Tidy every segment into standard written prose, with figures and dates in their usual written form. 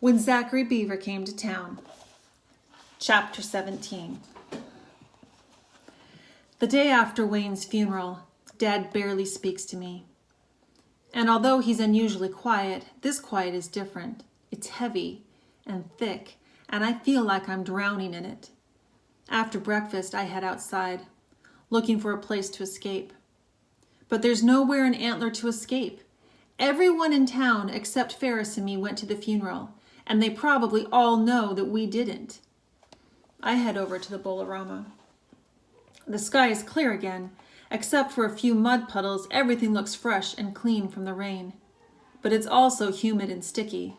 When Zachary Beaver came to town. Chapter 17. The day after Wayne's funeral, Dad barely speaks to me. And although he's unusually quiet, this quiet is different. It's heavy and thick, and I feel like I'm drowning in it. After breakfast, I head outside, looking for a place to escape. But there's nowhere in Antler to escape. Everyone in town except Ferris and me went to the funeral, and they probably all know that we didn't. I head over to the Bolorama. The sky is clear again. Except for a few mud puddles, everything looks fresh and clean from the rain. But it's also humid and sticky.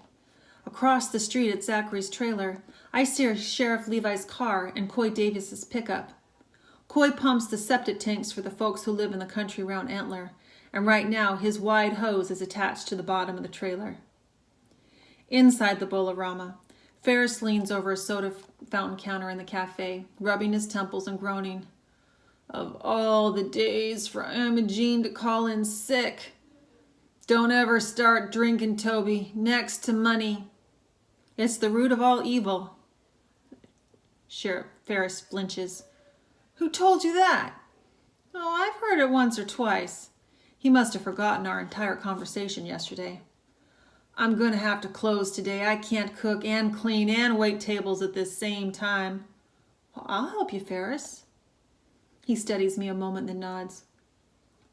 Across the street at Zachary's trailer, I see Sheriff Levi's car and Coy Davis's pickup. Coy pumps the septic tanks for the folks who live in the country around Antler, and right now his wide hose is attached to the bottom of the trailer. Inside the Bolorama, Ferris leans over a soda fountain counter in the cafe, rubbing his temples and groaning. Of all the days for Imogene to call in sick. Don't ever start drinking, Toby. Next to money. It's the root of all evil. Sheriff Ferris flinches. Who told you that? Oh, I've heard it once or twice. He must have forgotten our entire conversation yesterday. I'm going to have to close today. I can't cook and clean and wait tables at this same time. Well, I'll help you, Ferris. He studies me a moment, then nods.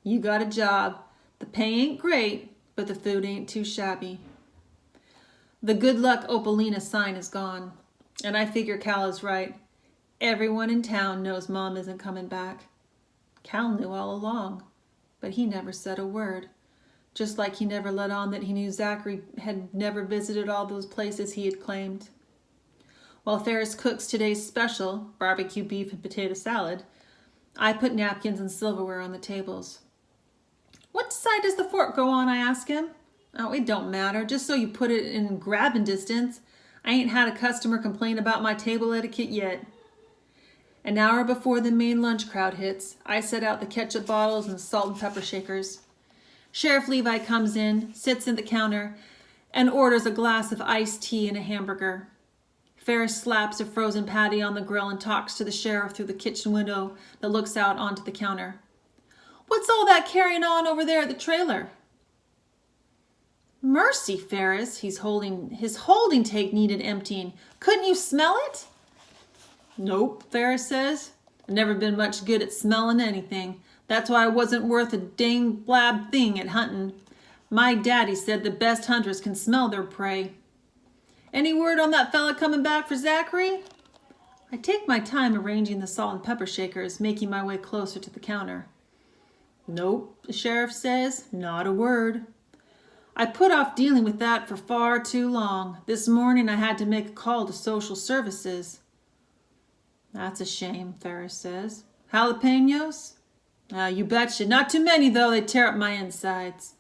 You got a job. The pay ain't great, but the food ain't too shabby. The good luck Opalina sign is gone, and I figure Cal is right. Everyone in town knows Mom isn't coming back. Cal knew all along, but he never said a word, just like he never let on that he knew Zachary had never visited all those places he had claimed. While Ferris cooks today's special, barbecue beef and potato salad, I put napkins and silverware on the tables. What side does the fork go on, I ask him. Oh, it don't matter, just so you put it in grabbing distance. I ain't had a customer complain about my table etiquette yet. An hour before the main lunch crowd hits, I set out the ketchup bottles and salt and pepper shakers. Sheriff Levi comes in, sits at the counter, and orders a glass of iced tea and a hamburger. Ferris slaps a frozen patty on the grill and talks to the sheriff through the kitchen window that looks out onto the counter. What's all that carrying on over there at the trailer? Mercy, Ferris. His holding tank needed emptying. Couldn't you smell it? Nope, Ferris says. I've never been much good at smelling anything. That's why I wasn't worth a dang blab thing at hunting. My daddy said the best hunters can smell their prey. Any word on that fella coming back for Zachary? I take my time arranging the salt and pepper shakers, making my way closer to the counter. Nope, the sheriff says, not a word. I put off dealing with that for far too long. This morning I had to make a call to social services. That's a shame, Ferris says. Jalapenos? You betcha. Not too many, though. They tear up my insides.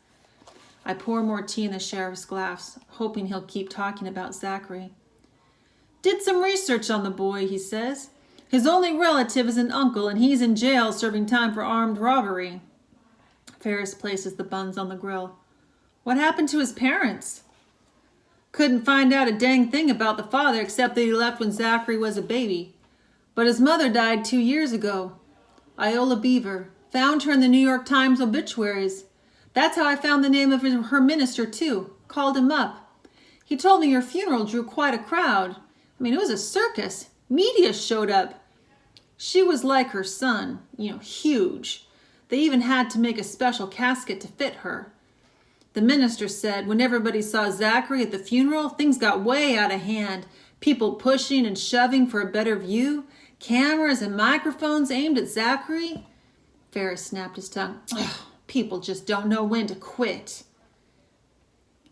I pour more tea in the sheriff's glass, hoping he'll keep talking about Zachary. Did some research on the boy, he says. His only relative is an uncle, and he's in jail serving time for armed robbery. Ferris places the buns on the grill. What happened to his parents? Couldn't find out a dang thing about the father except that he left when Zachary was a baby. But his mother died 2 years ago. Iola Beaver. Found her in the New York Times obituaries. That's how I found the name of her minister, too. Called him up. He told me your funeral drew quite a crowd. I mean, it was a circus. Media showed up. She was like her son, huge. They even had to make a special casket to fit her. The minister said when everybody saw Zachary at the funeral, things got way out of hand. People pushing and shoving for a better view. Cameras and microphones aimed at Zachary. Ferris snapped his tongue. Ugh. People just don't know when to quit.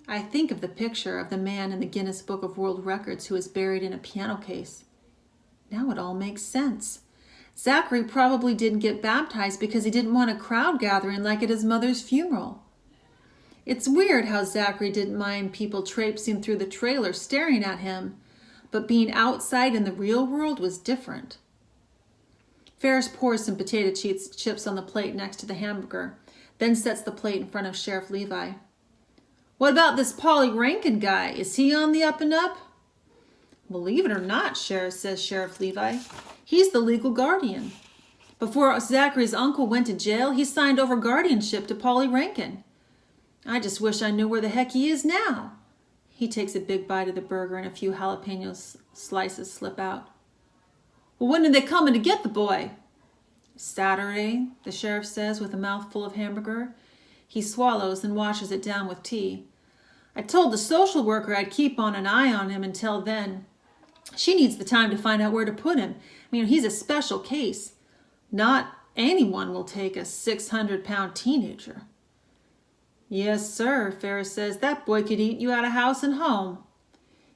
I think of the picture of the man in the Guinness Book of World Records who is buried in a piano case. Now it all makes sense. Zachary probably didn't get baptized because he didn't want a crowd gathering like at his mother's funeral. It's weird how Zachary didn't mind people traipsing through the trailer staring at him, but being outside in the real world was different. Ferris pours some potato chips on the plate next to the hamburger, then sets the plate in front of Sheriff Levi. What about this Polly Rankin guy? Is he on the up and up? Believe it or not, Sheriff, says Sheriff Levi, he's the legal guardian. Before Zachary's uncle went to jail, he signed over guardianship to Polly Rankin. I just wish I knew where the heck he is now. He takes a big bite of the burger and a few jalapeno slices slip out. Well, when are they coming to get the boy? Saturday, the sheriff says with a mouthful of hamburger. He swallows and washes it down with tea. I told the social worker I'd keep on an eye on him until then. She needs the time to find out where to put him. I mean, he's a special case. Not anyone will take a 600-pound teenager. Yes, sir, Ferris says. That boy could eat you out of house and home.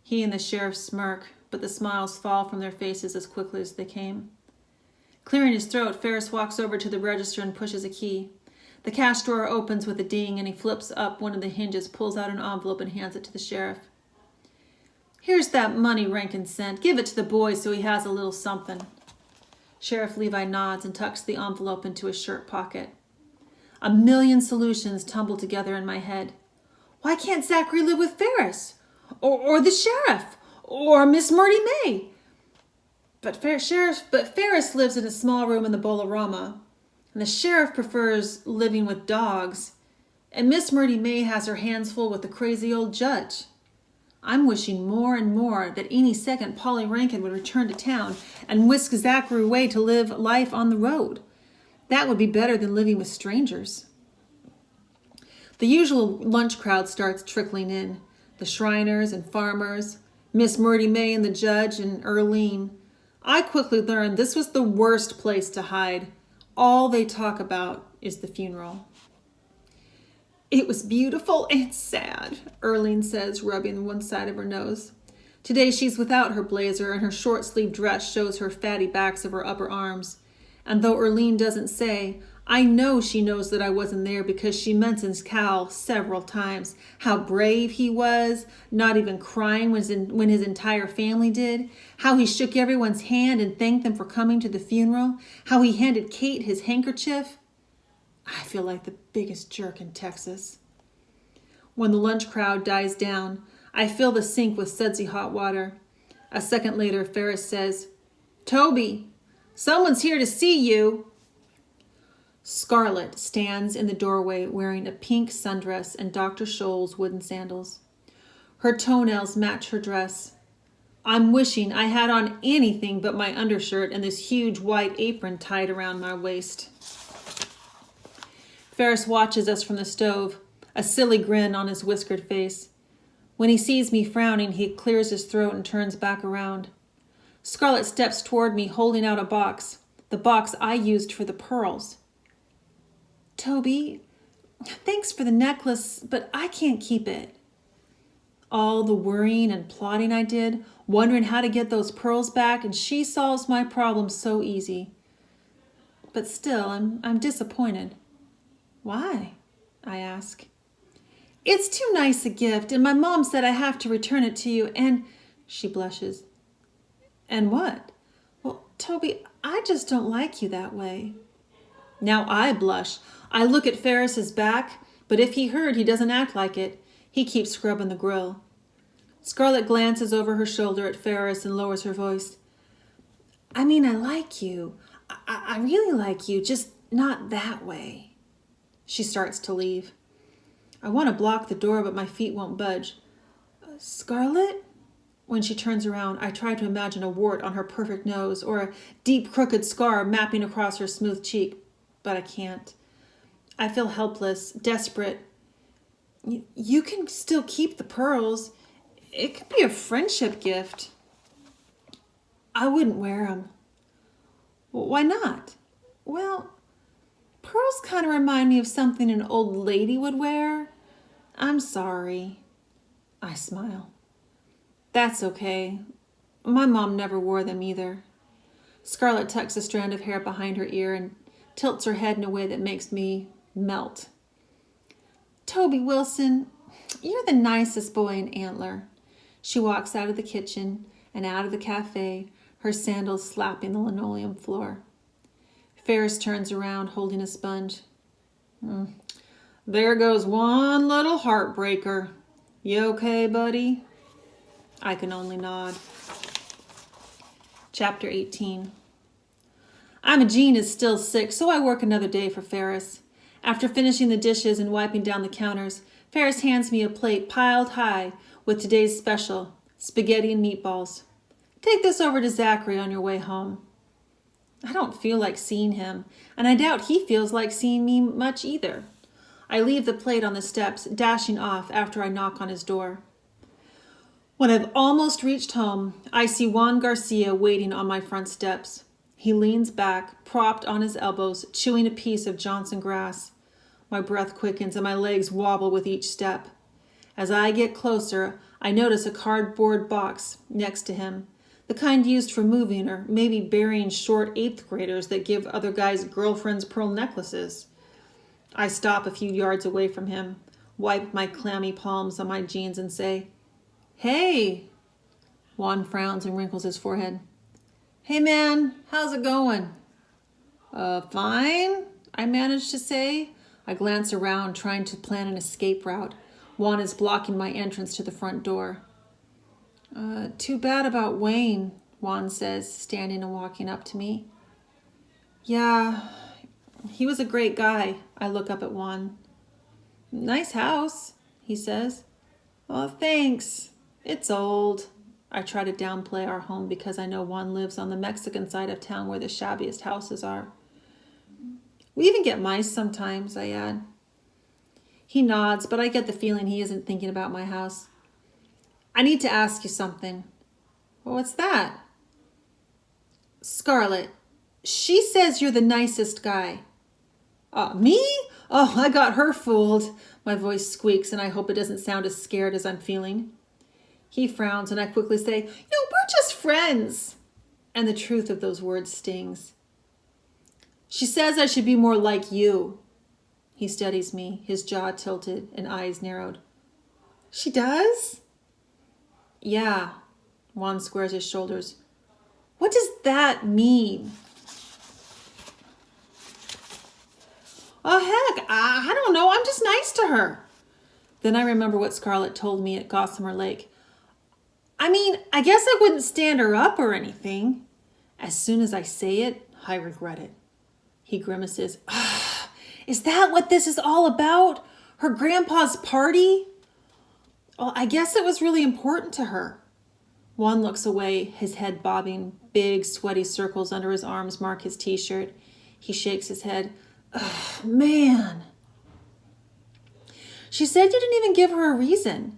He and the sheriff smirk, but the smiles fall from their faces as quickly as they came. Clearing his throat, Ferris walks over to the register and pushes a key. The cash drawer opens with a ding, and he flips up one of the hinges, pulls out an envelope, and hands it to the sheriff. Here's that money Rankin sent. Give it to the boy so he has a little something. Sheriff Levi nods and tucks the envelope into his shirt pocket. A million solutions tumble together in my head. Why can't Zachary live with Ferris? Or the sheriff? Or Miss Murdy May? But Ferris lives in a small room in the Bolorama, and the sheriff prefers living with dogs, and Miss Murdy May has her hands full with the crazy old judge. I'm wishing more and more that any second Polly Rankin would return to town and whisk Zachary away to live life on the road. That would be better than living with strangers. The usual lunch crowd starts trickling in. The Shriners and farmers, Miss Murdy May and the judge and Earlene. I quickly learned this was the worst place to hide. All they talk about is the funeral. It was beautiful and sad, Earlene says, rubbing one side of her nose. Today she's without her blazer, and her short-sleeved dress shows her fatty backs of her upper arms. And though Earlene doesn't say, I know she knows that I wasn't there because she mentions Cal several times. How brave he was, not even crying when his entire family did. How he shook everyone's hand and thanked them for coming to the funeral. How he handed Kate his handkerchief. I feel like the biggest jerk in Texas. When the lunch crowd dies down, I fill the sink with sudsy hot water. A second later, Ferris says, Toby, someone's here to see you. Scarlett stands in the doorway wearing a pink sundress and Dr. Scholl's wooden sandals. Her toenails match her dress. I'm wishing I had on anything but my undershirt and this huge white apron tied around my waist. Ferris watches us from the stove, a silly grin on his whiskered face. When he sees me frowning, he clears his throat and turns back around. Scarlett steps toward me, holding out a box, the box I used for the pearls. Toby, thanks for the necklace, but I can't keep it. All the worrying and plotting I did, wondering how to get those pearls back, and she solves my problem so easy. But still, I'm disappointed. Why? I ask. It's too nice a gift, and my mom said I have to return it to you, and she blushes. And what? Well, Toby, I just don't like you that way. Now I blush. I look at Ferris's back, but if he heard, he doesn't act like it. He keeps scrubbing the grill. Scarlett glances over her shoulder at Ferris and lowers her voice. I mean, I like you. I really like you, just not that way. She starts to leave. I want to block the door, but my feet won't budge. Scarlett? When she turns around, I try to imagine a wart on her perfect nose or a deep crooked scar mapping across her smooth cheek, but I can't. I feel helpless, desperate. You can still keep the pearls. It could be a friendship gift. I wouldn't wear them. Why not? Well, pearls kind of remind me of something an old lady would wear. I'm sorry. I smile. That's okay. My mom never wore them either. Scarlett tucks a strand of hair behind her ear and tilts her head in a way that makes me melt. Toby Wilson, you're the nicest boy in Antler. She walks out of the kitchen and out of the cafe, her sandals slapping the linoleum floor. Ferris turns around, holding a sponge. There goes one little heartbreaker. You okay, buddy? I can only nod. Chapter 18. Imogene is still sick, so I work another day for Ferris. After finishing the dishes and wiping down the counters, Ferris hands me a plate piled high with today's special, spaghetti and meatballs. Take this over to Zachary on your way home. I don't feel like seeing him, and I doubt he feels like seeing me much either. I leave the plate on the steps, dashing off after I knock on his door. When I've almost reached home, I see Juan Garcia waiting on my front steps. He leans back, propped on his elbows, chewing a piece of Johnson grass. My breath quickens and my legs wobble with each step. As I get closer, I notice a cardboard box next to him, the kind used for moving or maybe burying short 8th graders that give other guys' girlfriends pearl necklaces. I stop a few yards away from him, wipe my clammy palms on my jeans and say, "Hey." Juan frowns and wrinkles his forehead. "Hey man, how's it going?" Fine," I manage to say. I glance around, trying to plan an escape route. Juan is blocking my entrance to the front door. Too bad about Wayne," Juan says, standing and walking up to me. "Yeah, he was a great guy." I look up at Juan. "Nice house," he says. "Oh, thanks. It's old." I try to downplay our home because I know Juan lives on the Mexican side of town where the shabbiest houses are. "We even get mice sometimes," I add. He nods, but I get the feeling he isn't thinking about my house. "I need to ask you something." "Well, what's that?" "Scarlett, she says you're the nicest guy." Me? Oh, I got her fooled." My voice squeaks, and I hope it doesn't sound as scared as I'm feeling. He frowns, and I quickly say, "We're just friends." And the truth of those words stings. "She says I should be more like you." He studies me, his jaw tilted and eyes narrowed. "She does?" "Yeah." Juan squares his shoulders. "What does that mean?" "Oh, heck, I don't know. I'm just nice to her." Then I remember what Scarlett told me at Gossamer Lake. I guess I wouldn't stand her up or anything. As soon as I say it, I regret it. He grimaces. Is that what this is all about? Her grandpa's party? Well, I guess it was really important to her. Juan looks away, his head bobbing. Big, sweaty circles under his arms mark his t-shirt. He shakes his head. Man. She said you didn't even give her a reason.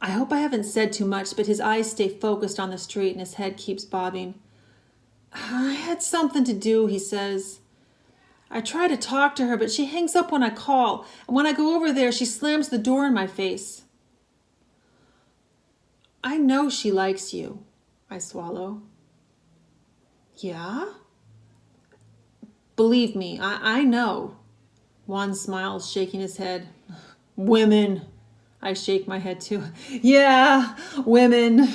I hope I haven't said too much, but his eyes stay focused on the street and his head keeps bobbing. "I had something to do," he says. "I try to talk to her, but she hangs up when I call, and when I go over there, she slams the door in my face." "I know she likes you," I swallow. "Yeah?" "Believe me, I know." Juan smiles, shaking his head. "Women." I shake my head too. "Yeah, women."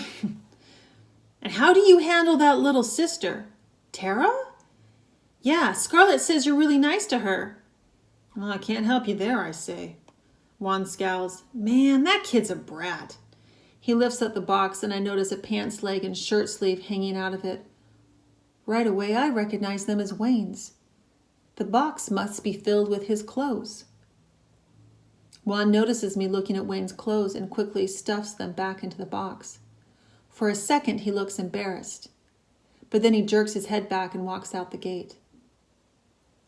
"And how do you handle that little sister? Tara?" "Yeah, Scarlett says you're really nice to her." "Well, I can't help you there," I say. Juan scowls. "Man, that kid's a brat." He lifts up the box and I notice a pants leg and shirt sleeve hanging out of it. Right away, I recognize them as Wayne's. The box must be filled with his clothes. Juan notices me looking at Wayne's clothes and quickly stuffs them back into the box. For a second, he looks embarrassed, but then he jerks his head back and walks out the gate.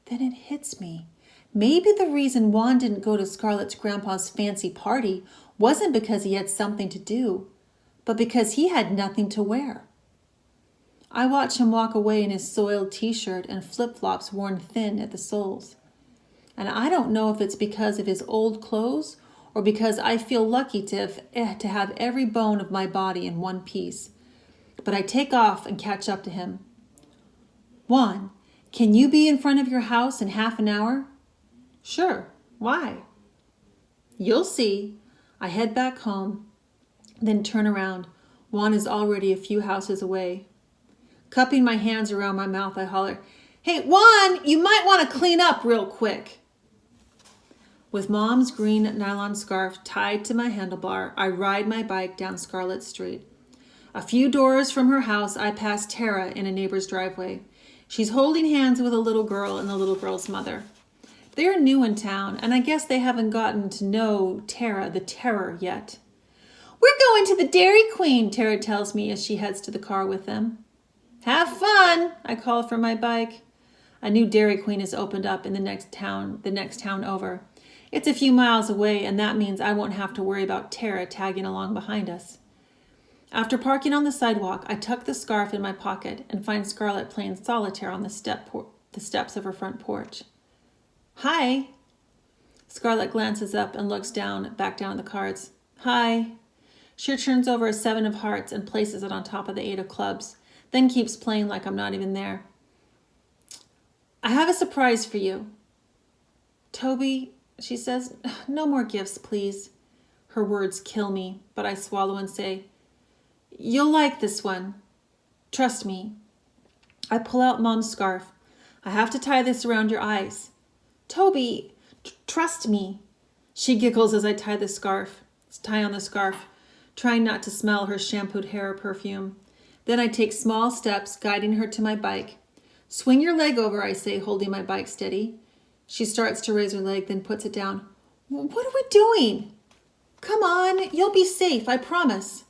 Then it hits me. Maybe the reason Juan didn't go to Scarlett's grandpa's fancy party wasn't because he had something to do, but because he had nothing to wear. I watch him walk away in his soiled t-shirt and flip-flops worn thin at the soles. And I don't know if it's because of his old clothes or because I feel lucky to have every bone of my body in one piece. But I take off and catch up to him. "Juan, can you be in front of your house in half an hour?" "Sure. Why?" "You'll see." I head back home, then turn around. Juan is already a few houses away. Cupping my hands around my mouth, I holler, "Hey, Juan, you might want to clean up real quick." With Mom's green nylon scarf tied to my handlebar, I ride my bike down Scarlet Street. A few doors from her house, I pass Tara in a neighbor's driveway. She's holding hands with a little girl and the little girl's mother. They're new in town, and I guess they haven't gotten to know Tara the Terror yet. "We're going to the Dairy Queen," Tara tells me as she heads to the car with them. "Have fun," I call from my bike. A new Dairy Queen has opened up in the next town over. It's a few miles away, and that means I won't have to worry about Tara tagging along behind us. After parking on the sidewalk, I tuck the scarf in my pocket and find Scarlett playing solitaire on the steps of her front porch. "Hi." Scarlett glances up and looks back down at the cards. "Hi." She turns over a 7 of hearts and places it on top of the 8 of clubs, then keeps playing like I'm not even there. "I have a surprise for you." "Toby," she says, "no more gifts, please." Her words kill me, but I swallow and say, "You'll like this one. Trust me." I pull out Mom's scarf. "I have to tie this around your eyes." "Toby, trust me." She giggles as I tie on the scarf, trying not to smell her shampooed hair or perfume. Then I take small steps, guiding her to my bike. "Swing your leg over," I say, holding my bike steady. She starts to raise her leg, then puts it down. "What are we doing?" "Come on, you'll be safe, I promise."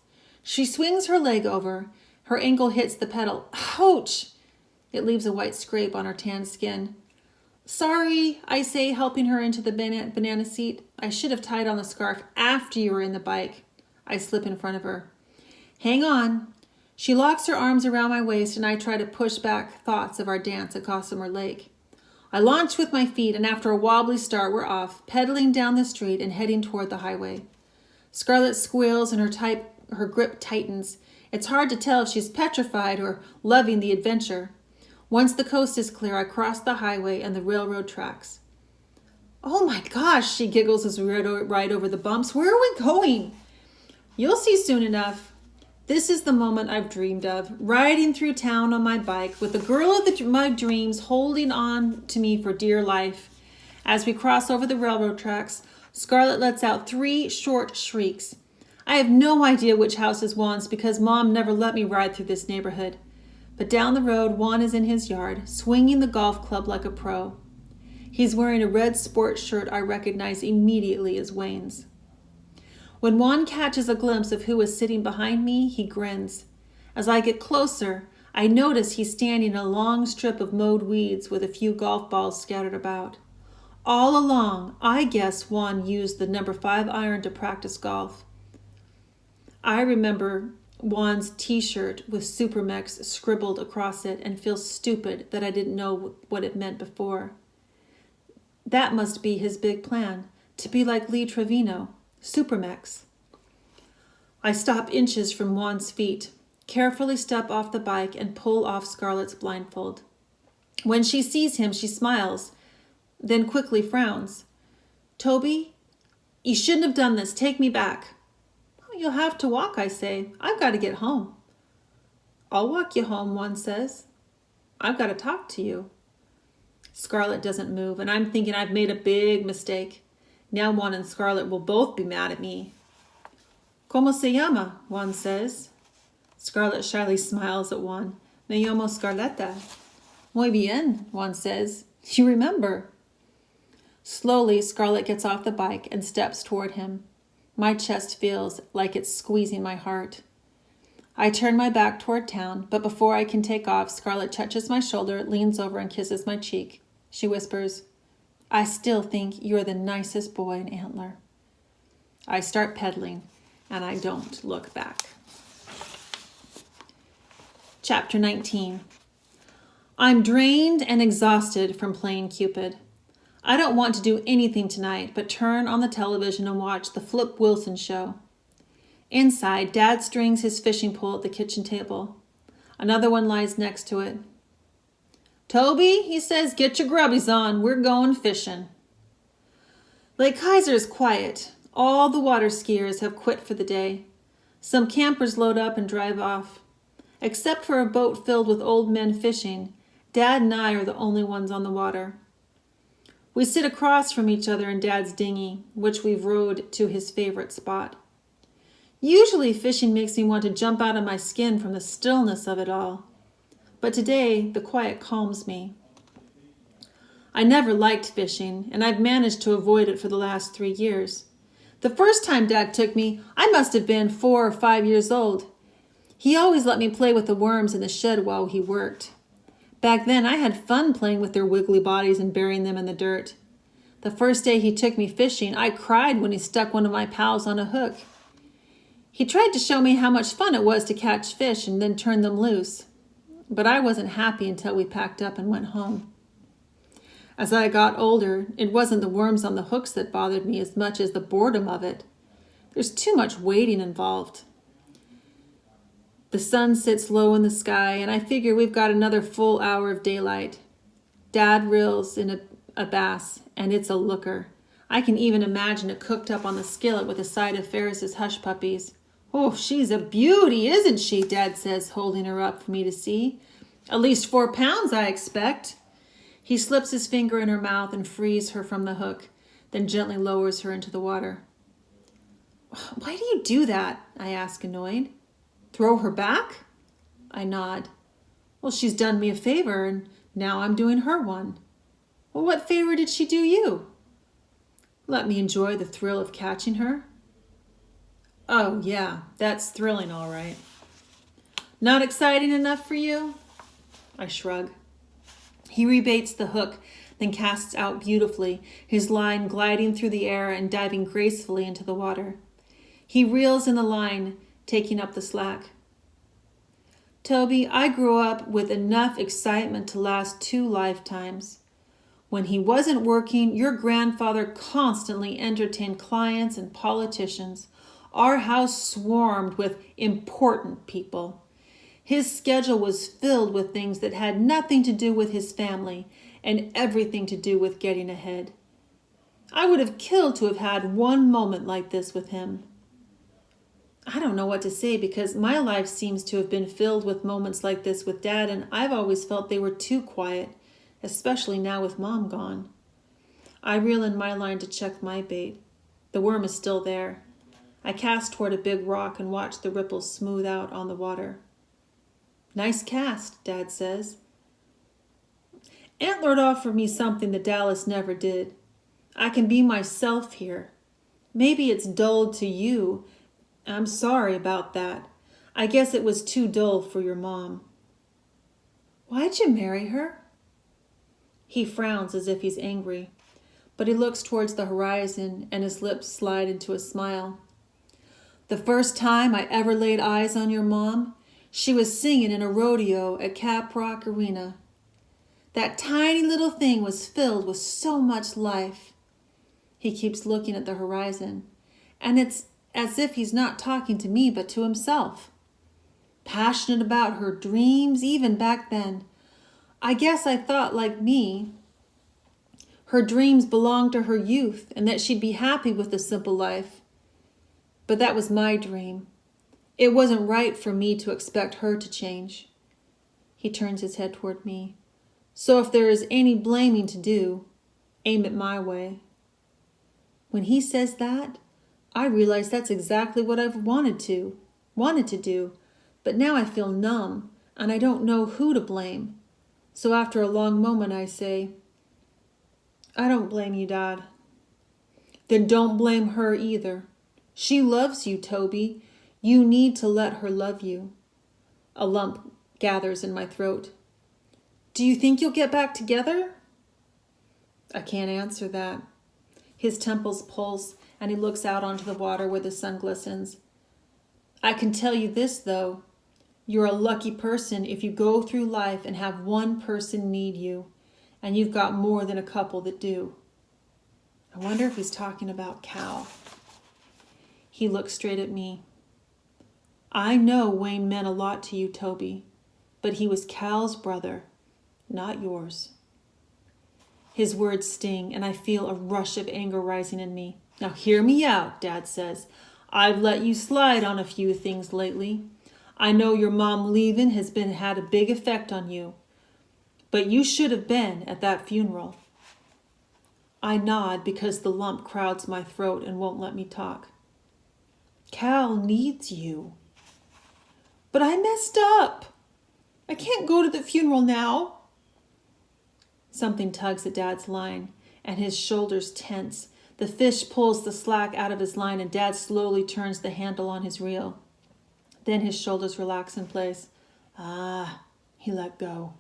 She swings her leg over. Her ankle hits the pedal. Ouch! It leaves a white scrape on her tan skin. "Sorry," I say, helping her into the banana seat. "I should have tied on the scarf after you were in the bike." I slip in front of her. "Hang on." She locks her arms around my waist, and I try to push back thoughts of our dance at Gossamer Lake. I launch with my feet, and after a wobbly start, we're off, pedaling down the street and heading toward the highway. Scarlett squeals and her grip tightens. It's hard to tell if she's petrified or loving the adventure. Once the coast is clear, I cross the highway and the railroad tracks. "Oh my gosh," she giggles as we ride over the bumps. "Where are we going?" "You'll see soon enough." This is the moment I've dreamed of, riding through town on my bike with the girl of my dreams holding on to me for dear life. As we cross over the railroad tracks, Scarlett lets out 3 short shrieks. I have no idea which house is Juan's because Mom never let me ride through this neighborhood. But down the road, Juan is in his yard, swinging the golf club like a pro. He's wearing a red sports shirt I recognize immediately as Wayne's. When Juan catches a glimpse of who is sitting behind me, he grins. As I get closer, I notice he's standing in a long strip of mowed weeds with a few golf balls scattered about. All along, I guess Juan used the number 5 iron to practice golf. I remember Juan's t-shirt with Supermex scribbled across it and feel stupid that I didn't know what it meant before. That must be his big plan, to be like Lee Trevino, Supermex. I stop inches from Juan's feet, carefully step off the bike and pull off Scarlett's blindfold. When she sees him, she smiles, then quickly frowns. "Toby, you shouldn't have done this. Take me back." "You'll have to walk," I say. "I've got to get home." "I'll walk you home," Juan says. "I've got to talk to you." Scarlett doesn't move, and I'm thinking I've made a big mistake. Now Juan and Scarlett will both be mad at me. "¿Cómo se llama?" Juan says. Scarlett shyly smiles at Juan. "Me llamo Scarletta." "Muy bien," Juan says. "You remember." Slowly, Scarlett gets off the bike and steps toward him. My chest feels like it's squeezing my heart. I turn my back toward town, but before I can take off, Scarlett touches my shoulder, leans over, and kisses my cheek. She whispers, "I still think you're the nicest boy in Antler." I start pedaling, and I don't look back. Chapter 19. I'm drained and exhausted from playing Cupid. I don't want to do anything tonight but turn on the television and watch the Flip Wilson show. Inside, Dad strings his fishing pole at the kitchen table. Another one lies next to it. "Toby," he says, "get your grubbies on. We're going fishing." Lake Kaiser is quiet. All the water skiers have quit for the day. Some campers load up and drive off. Except for a boat filled with old men fishing, Dad and I are the only ones on the water. We sit across from each other in Dad's dinghy, which we've rowed to his favorite spot. Usually fishing makes me want to jump out of my skin from the stillness of it all. But today, the quiet calms me. I never liked fishing, and I've managed to avoid it for the last 3 years. The first time Dad took me, I must have been 4 or 5 years old. He always let me play with the worms in the shed while he worked. Back then, I had fun playing with their wiggly bodies and burying them in the dirt. The first day he took me fishing, I cried when he stuck one of my pals on a hook. He tried to show me how much fun it was to catch fish and then turn them loose. But I wasn't happy until we packed up and went home. As I got older, it wasn't the worms on the hooks that bothered me as much as the boredom of it. There's too much waiting involved. The sun sits low in the sky, and I figure we've got another full hour of daylight. Dad reels in a bass, and it's a looker. I can even imagine it cooked up on the skillet with a side of Ferris's hush puppies. "Oh, she's a beauty, isn't she?" Dad says, holding her up for me to see. "At least 4 pounds, I expect." He slips his finger in her mouth and frees her from the hook, then gently lowers her into the water. "Why do you do that?" I ask, annoyed. "Throw her back?" I nod. "Well, she's done me a favor, and now I'm doing her one." "Well, what favor did she do you?" "Let me enjoy the thrill of catching her." "Oh, yeah, that's thrilling, all right." "Not exciting enough for you?" I shrug. He rebaits the hook, then casts out beautifully, his line gliding through the air and diving gracefully into the water. He reels in the line, taking up the slack. "Toby, I grew up with enough excitement to last 2 lifetimes. When he wasn't working, your grandfather constantly entertained clients and politicians. Our house swarmed with important people. His schedule was filled with things that had nothing to do with his family and everything to do with getting ahead. I would have killed to have had one moment like this with him." I don't know what to say because my life seems to have been filled with moments like this with Dad, and I've always felt they were too quiet, especially now with Mom gone. I reel in my line to check my bait. The worm is still there. I cast toward a big rock and watch the ripples smooth out on the water. "Nice cast," Dad says. "Antlered offered me something the Dallas never did. I can be myself here. Maybe it's dulled to you. I'm sorry about that. I guess it was too dull for your mom." "Why'd you marry her?" He frowns as if he's angry, but he looks towards the horizon and his lips slide into a smile. "The first time I ever laid eyes on your mom, she was singing in a rodeo at Caprock Arena. That tiny little thing was filled with so much life." He keeps looking at the horizon, and it's as if he's not talking to me but to himself. "Passionate about her dreams even back then. I guess I thought, like me, her dreams belonged to her youth and that she'd be happy with a simple life. But that was my dream. It wasn't right for me to expect her to change." He turns his head toward me. "So if there is any blaming to do, aim it my way." When he says that, I realize that's exactly what I've wanted to do, but now I feel numb and I don't know who to blame. So after a long moment, I say, "I don't blame you, Dad." "Then don't blame her either. She loves you, Toby. You need to let her love you." A lump gathers in my throat. "Do you think you'll get back together?" I can't answer that. His temples pulse, and he looks out onto the water where the sun glistens. "I can tell you this, though. You're a lucky person if you go through life and have one person need you, and you've got more than a couple that do." I wonder if he's talking about Cal. He looks straight at me. "I know Wayne meant a lot to you, Toby, but he was Cal's brother, not yours." His words sting, and I feel a rush of anger rising in me. "Now hear me out," Dad says. "I've let you slide on a few things lately. I know your mom leaving has had a big effect on you, but you should have been at that funeral." I nod because the lump crowds my throat and won't let me talk. Cal needs you. But I messed up. I can't go to the funeral now. Something tugs at Dad's line, and his shoulders tense. The fish pulls the slack out of his line, and Dad slowly turns the handle on his reel. Then his shoulders relax in place. He let go.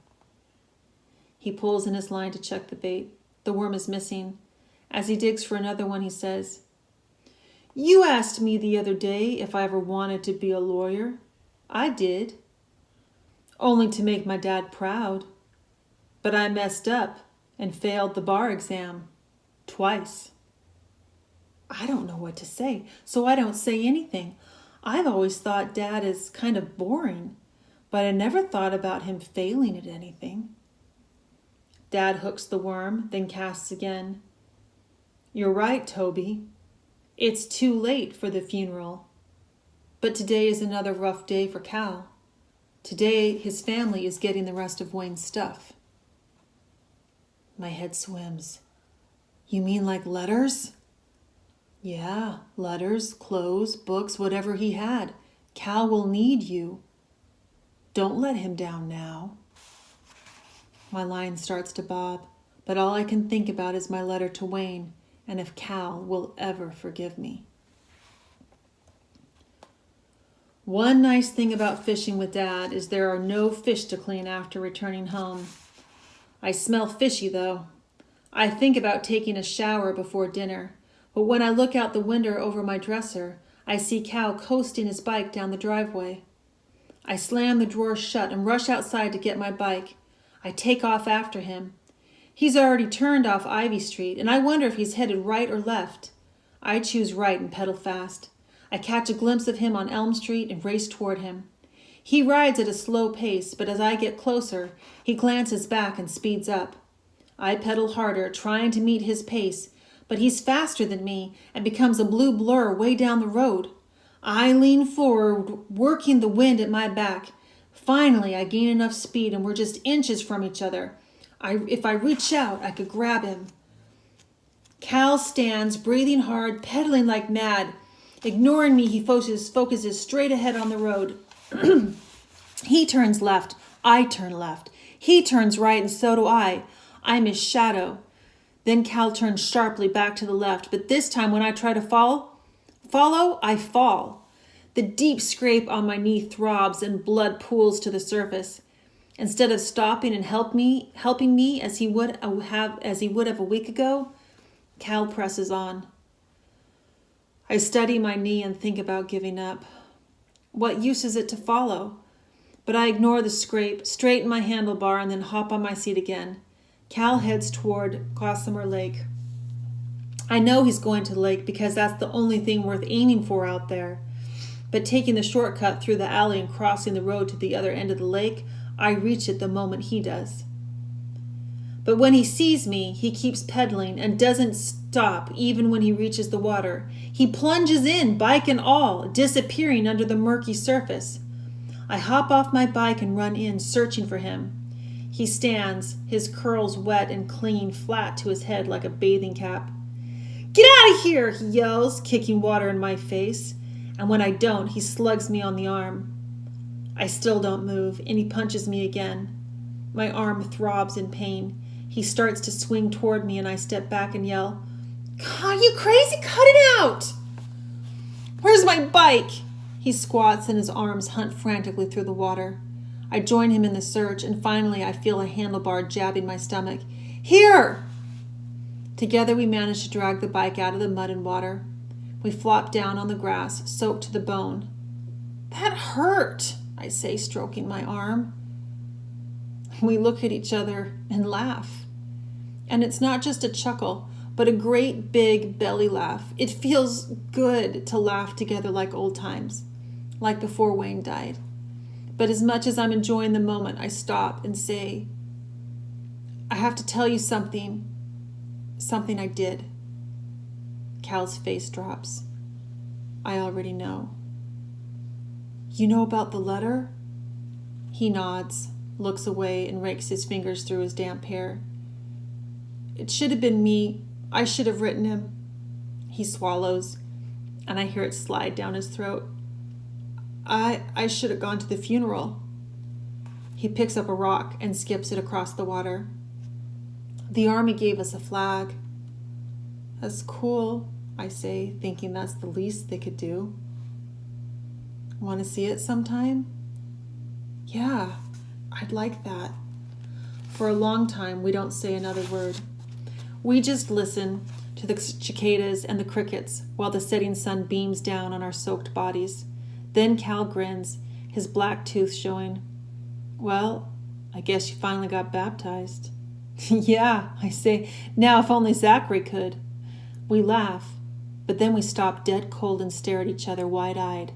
He pulls in his line to check the bait. The worm is missing. As he digs for another one, he says, "You asked me the other day if I ever wanted to be a lawyer. I did. Only to make my dad proud. But I messed up and failed the bar exam. Twice." I don't know what to say, so I don't say anything. I've always thought Dad is kind of boring, but I never thought about him failing at anything. Dad hooks the worm, then casts again. "You're right, Toby. It's too late for the funeral. But today is another rough day for Cal. Today, his family is getting the rest of Wayne's stuff." My head swims. "You mean like letters?" "Yeah, letters, clothes, books, whatever he had. Cal will need you. Don't let him down now." My line starts to bob, but all I can think about is my letter to Wayne and if Cal will ever forgive me. One nice thing about fishing with Dad is there are no fish to clean after returning home. I smell fishy, though. I think about taking a shower before dinner, but when I look out the window over my dresser, I see Cal coasting his bike down the driveway. I slam the drawer shut and rush outside to get my bike. I take off after him. He's already turned off Ivy Street, and I wonder if he's headed right or left. I choose right and pedal fast. I catch a glimpse of him on Elm Street and race toward him. He rides at a slow pace, but as I get closer, he glances back and speeds up. I pedal harder, trying to meet his pace, but he's faster than me and becomes a blue blur way down the road. I lean forward, working the wind at my back. Finally, I gain enough speed and we're just inches from each other. If I reach out, I could grab him. Cal stands, breathing hard, pedaling like mad. Ignoring me, he focuses straight ahead on the road. He turns left. I turn left. He turns right, and so do I. I'm his shadow. Then Cal turns sharply back to the left, but this time when I try to follow, I fall. The deep scrape on my knee throbs and blood pools to the surface. Instead of stopping and helping me as he would have a week ago, Cal presses on. I study my knee and think about giving up. What use is it to follow? But I ignore the scrape, straighten my handlebar, and then hop on my seat again. Cal heads toward Gossamer Lake. I know he's going to the lake because that's the only thing worth aiming for out there. But taking the shortcut through the alley and crossing the road to the other end of the lake, I reach it the moment he does. But when he sees me, he keeps pedaling and doesn't stop even when he reaches the water. He plunges in, bike and all, disappearing under the murky surface. I hop off my bike and run in, searching for him. He stands, his curls wet and clinging flat to his head like a bathing cap. "Get out of here!" he yells, kicking water in my face. And when I don't, he slugs me on the arm. I still don't move, and he punches me again. My arm throbs in pain. He starts to swing toward me, and I step back and yell, "God, you crazy? Cut it out!" "Where's my bike?" He squats, and his arms hunt frantically through the water. I join him in the search, and finally I feel a handlebar jabbing my stomach. "Here!" Together we manage to drag the bike out of the mud and water. We flop down on the grass, soaked to the bone. "That hurt," I say, stroking my arm. We look at each other and laugh. And it's not just a chuckle, but a great big belly laugh. It feels good to laugh together like old times, like before Wayne died. But as much as I'm enjoying the moment, I stop and say, "I have to tell you something I did." Cal's face drops. I already know. "You know about the letter?" He nods, looks away, and rakes his fingers through his damp hair. "It should have been me I should have written him. He swallows, and I hear it slide down his throat. I should have gone to the funeral. He picks up a rock and skips it across the water. The army gave us a flag. That's cool, I say, thinking that's the least they could do. Want to see it sometime? Yeah, I'd like that. For a long time, we don't say another word. We just listen to the cicadas and the crickets while the setting sun beams down on our soaked bodies. Then Cal grins, his black tooth showing. Well, I guess you finally got baptized. Yeah, I say, now if only Zachary could. We laugh, but then we stop dead cold and stare at each other wide-eyed.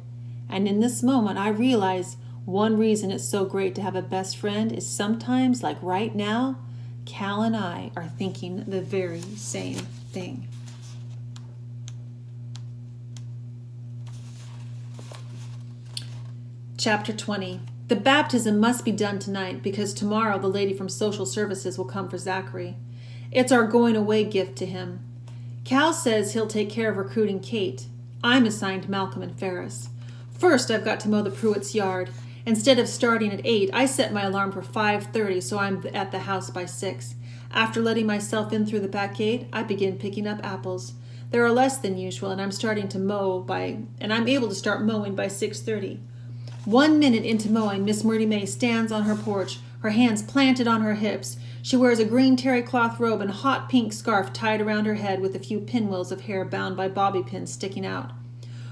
And in this moment, I realize one reason it's so great to have a best friend is sometimes, like right now, Cal and I are thinking the very same thing. Chapter 20. The baptism must be done tonight because tomorrow the lady from social services will come for Zachary. It's our going away gift to him. Cal says he'll take care of recruiting Kate. I'm assigned Malcolm and Ferris. First, I've got to mow the Pruitt's yard. Instead of starting at 8, I set my alarm for 5:30 so I'm at the house by 6. After letting myself in through the back gate, I begin picking up apples. There are less than usual, and I'm able to start mowing by 6:30. 1 minute into mowing, Miss Murdy May stands on her porch, her hands planted on her hips. She wears a green terry cloth robe and a hot pink scarf tied around her head with a few pinwheels of hair bound by bobby pins sticking out.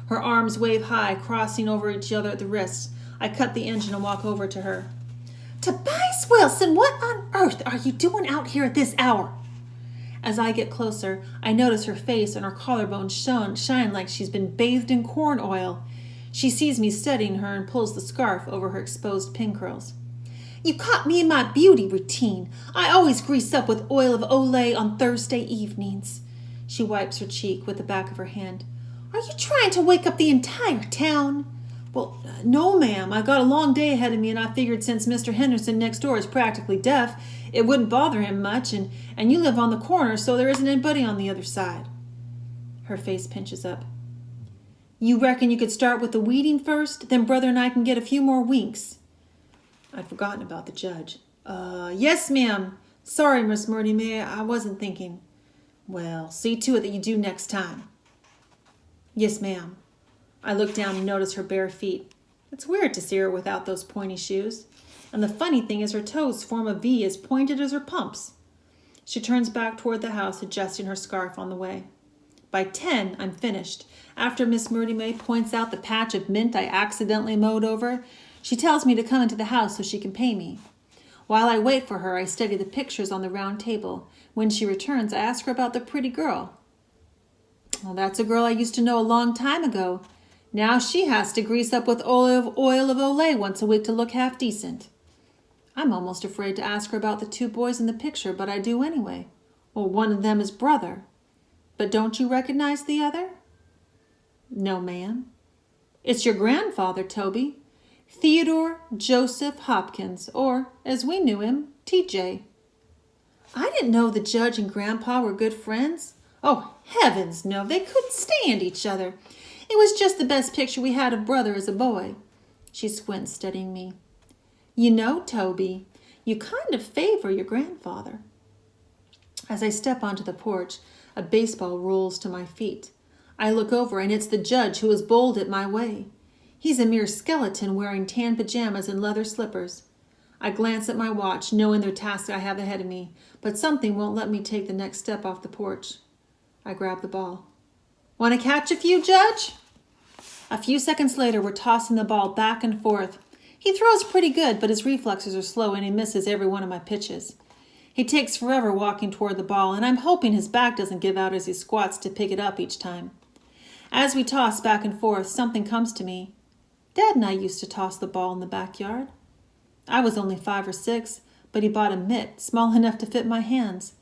Her arms wave high, crossing over each other at the wrists. I cut the engine and walk over to her. Tobias Wilson, what on earth are you doing out here at this hour? As I get closer, I notice her face and her collarbones shine like she's been bathed in corn oil. She sees me studying her and pulls the scarf over her exposed pin curls. You caught me in my beauty routine. I always grease up with oil of Olay on Thursday evenings. She wipes her cheek with the back of her hand. Are you trying to wake up the entire town? Well, no, ma'am. I got a long day ahead of me, and I figured since Mr. Henderson next door is practically deaf, it wouldn't bother him much, and you live on the corner, so there isn't anybody on the other side. Her face pinches up. You reckon you could start with the weeding first? Then Brother and I can get a few more winks. I'd forgotten about the judge. Yes, ma'am. Sorry, Miss Murdy May. I wasn't thinking. Well, see to it that you do next time. Yes, ma'am. I look down and notice her bare feet. It's weird to see her without those pointy shoes. And the funny thing is her toes form a V as pointed as her pumps. She turns back toward the house, adjusting her scarf on the way. By 10, I'm finished. After Miss Murdy May points out the patch of mint I accidentally mowed over, she tells me to come into the house so she can pay me. While I wait for her, I study the pictures on the round table. When she returns, I ask her about the pretty girl. Well, that's a girl I used to know a long time ago. Now she has to grease up with oil of Olay once a week to look half decent. I'm almost afraid to ask her about the two boys in the picture, but I do anyway. Well, one of them is brother. But don't you recognize the other? No, ma'am. It's your grandfather, Toby. Theodore Joseph Hopkins, or, as we knew him, T.J. I didn't know the judge and Grandpa were good friends. Oh, heavens, no, they couldn't stand each other. It was just the best picture we had of brother as a boy. She squints, studying me. You know, Toby, you kind of favor your grandfather. As I step onto the porch, a baseball rolls to my feet. I look over, and it's the judge who has bowled it my way. He's a mere skeleton wearing tan pajamas and leather slippers. I glance at my watch, knowing the task I have ahead of me, but something won't let me take the next step off the porch. I grab the ball. Want to catch a few, Judge? A few seconds later, we're tossing the ball back and forth. He throws pretty good, but his reflexes are slow and he misses every one of my pitches. He takes forever walking toward the ball, and I'm hoping his back doesn't give out as he squats to pick it up each time. As we toss back and forth, something comes to me. Dad and I used to toss the ball in the backyard. I was only 5 or 6, but he bought a mitt small enough to fit my hands.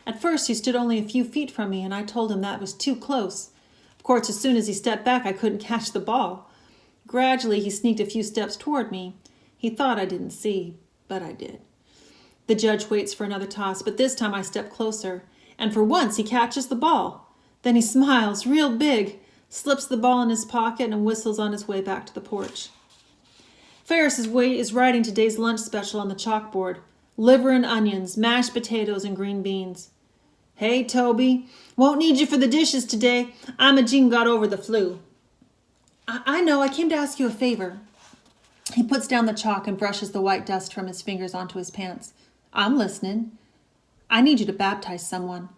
At first, he stood only a few feet from me, and I told him that was too close. Of course, as soon as he stepped back, I couldn't catch the ball. Gradually, he sneaked a few steps toward me. He thought I didn't see, but I did. The judge waits for another toss, but this time I step closer. and for once he catches the ball. Then he smiles real big, slips the ball in his pocket, and whistles on his way back to the porch. Ferris is writing today's lunch special on the chalkboard. Liver and onions, mashed potatoes, and green beans. Hey, Toby, won't need you for the dishes today. Imogene got over the flu. I know, I came to ask you a favor. He puts down the chalk and brushes the white dust from his fingers onto his pants. I'm listening. I need you to baptize someone.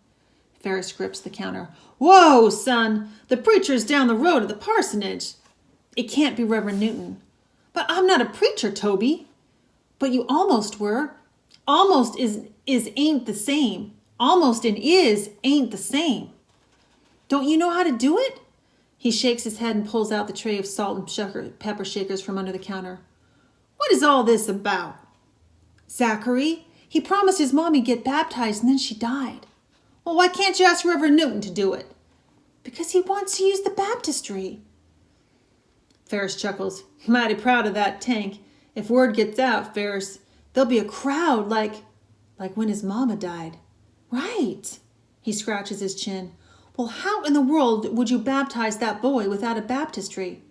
Ferris grips the counter. Whoa, son, the preacher's down the road at the parsonage. It can't be Reverend Newton. But I'm not a preacher, Toby. But you almost were. Almost is ain't the same. Almost and is ain't the same. Don't you know how to do it? He shakes his head and pulls out the tray of salt and pepper shakers from under the counter. What is all this about? Zachary, he promised his mom he'd get baptized and then she died. Well, why can't you ask Reverend Newton to do it? Because he wants to use the baptistry. Ferris chuckles. Mighty proud of that tank. If word gets out, Ferris, there'll be a crowd like when his mama died. Right. He scratches his chin. Well, how in the world would you baptize that boy without a baptistry?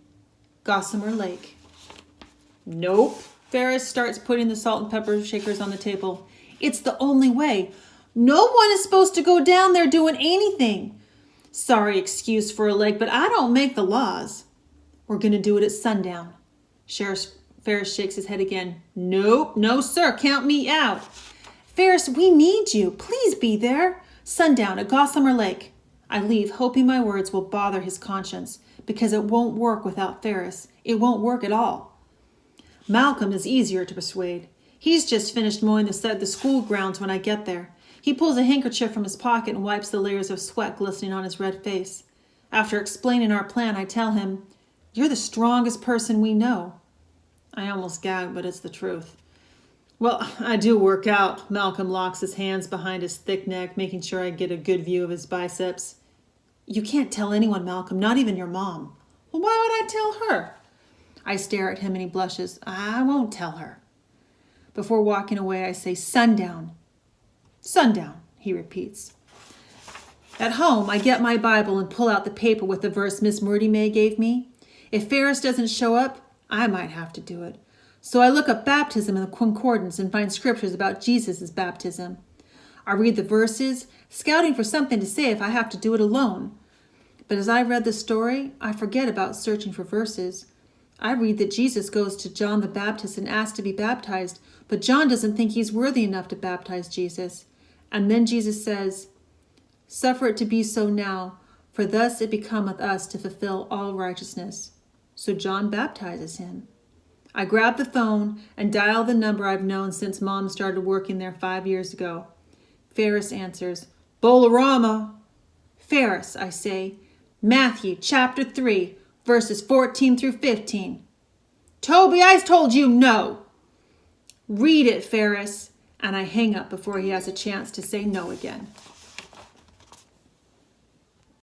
Gossamer Lake. Nope. Ferris starts putting the salt and pepper shakers on the table. It's the only way. No one is supposed to go down there doing anything. Sorry excuse for a lake, but I don't make the laws. We're going to do it at sundown. Ferris shakes his head again. Nope, no sir, count me out. Ferris, we need you. Please be there. Sundown at Gossamer Lake. I leave, hoping my words will bother his conscience, because it won't work without Ferris. It won't work at all. Malcolm is easier to persuade. He's just finished mowing the school grounds when I get there. He pulls a handkerchief from his pocket and wipes the layers of sweat glistening on his red face. After explaining our plan, I tell him, "You're the strongest person we know." I almost gag, but it's the truth. Well, I do work out. Malcolm locks his hands behind his thick neck, making sure I get a good view of his biceps. You can't tell anyone, Malcolm, not even your mom. Well, why would I tell her? I stare at him and he blushes. I won't tell her. Before walking away, I say, sundown. Sundown, he repeats. At home, I get my Bible and pull out the paper with the verse Miss Murdy May gave me. If Ferris doesn't show up, I might have to do it. So I look up baptism in the concordance and find scriptures about Jesus' baptism. I read the verses, scouting for something to say if I have to do it alone. But as I read the story, I forget about searching for verses. I read that Jesus goes to John the Baptist and asks to be baptized, but John doesn't think he's worthy enough to baptize Jesus. And then Jesus says, "Suffer it to be so now, for thus it becometh us to fulfill all righteousness." So John baptizes him. I grab the phone and dial the number I've known since Mom started working there 5 years ago. Ferris answers, "Bolorama." Ferris, I say, Matthew chapter 3, verses 14 through 15. Toby, I told you no. Read it, Ferris. And I hang up before he has a chance to say no again.